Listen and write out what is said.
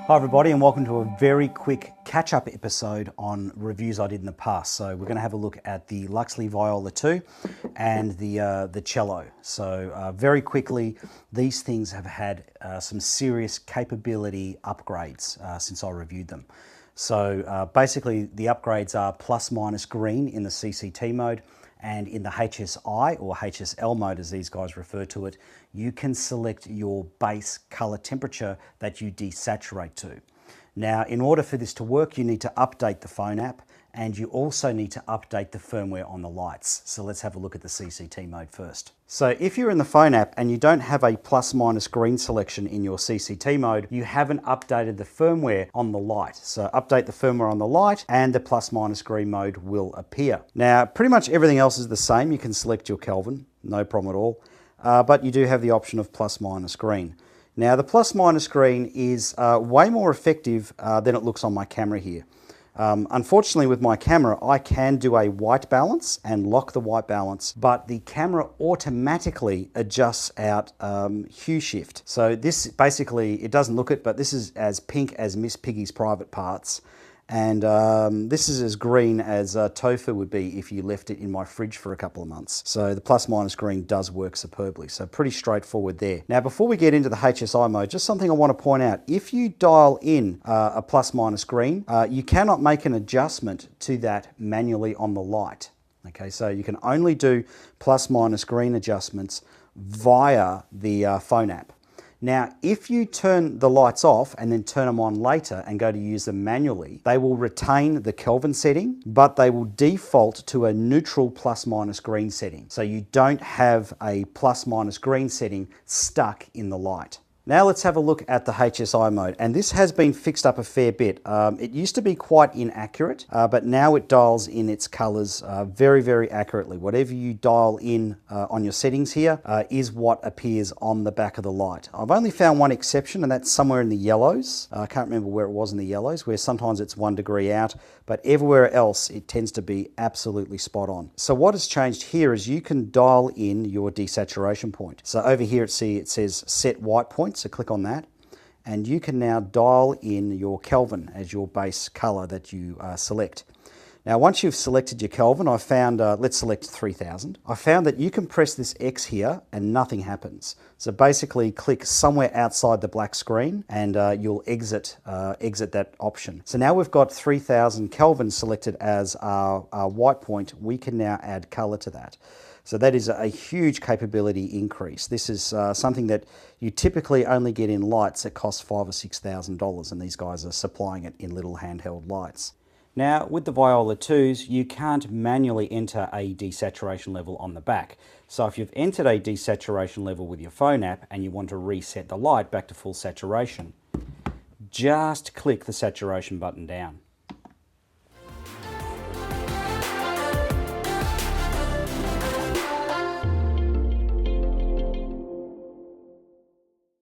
Hi everybody, and welcome to a very quick catch-up episode on reviews I did in the past. So we're going to have a look at the Luxli Viola 2 and the Cello. So very quickly, these things have had some serious capability upgrades since I reviewed them. So basically the upgrades are plus minus green in the CCT mode, and in the HSI or HSL mode as these guys refer to it, you can select your base color temperature that you desaturate to. Now, in order for this to work, you need to update the phone app, and you also need to update the firmware on the lights. So let's have a look at the CCT mode first. So if you're in the phone app and you don't have a plus minus green selection in your CCT mode, you haven't updated the firmware on the light. So update the firmware on the light and the plus minus green mode will appear. Now, pretty much everything else is the same. You can select your Kelvin, no problem at all. But you do have the option of plus minus green. Now, the plus minus green is way more effective than it looks on my camera here. Unfortunately, with my camera, I can do a white balance and lock the white balance, but the camera automatically adjusts out hue shift. So this basically, it doesn't look it, but this is as pink as Miss Piggy's private parts. And this is as green as tofu would be if you left it in my fridge for a couple of months. So the plus minus green does work superbly. So pretty straightforward there. Now, before we get into the HSI mode, just something I want to point out. If you dial in a plus minus green, you cannot make an adjustment to that manually on the light. Okay, so you can only do plus minus green adjustments via the phone app. Now, if you turn the lights off and then turn them on later and go to use them manually, they will retain the Kelvin setting, but they will default to a neutral plus minus green setting. So you don't have a plus minus green setting stuck in the light. Now let's have a look at the HSI mode, and this has been fixed up a fair bit. It used to be quite inaccurate, but now it dials in its colors very, very accurately. Whatever you dial in on your settings here is what appears on the back of the light. I've only found one exception, and that's somewhere in the yellows. I can't remember where it was in the yellows, where sometimes it's 1 degree out, but everywhere else it tends to be absolutely spot on. So what has changed here is you can dial in your desaturation point. So over here it says set white point. So click on that, and you can now dial in your Kelvin as your base color that you select. Now, once you've selected your Kelvin, I found, let's select 3000. I found that you can press this X here and nothing happens. So basically click somewhere outside the black screen and you'll exit that option. So now we've got 3000 Kelvin selected as our white point. We can now add color to that. So that is a huge capability increase. This is something that you typically only get in lights that cost $5,000 or $6,000, and these guys are supplying it in little handheld lights. Now, with the Viola 2s, you can't manually enter a desaturation level on the back. So if you've entered a desaturation level with your phone app and you want to reset the light back to full saturation, just click the saturation button down.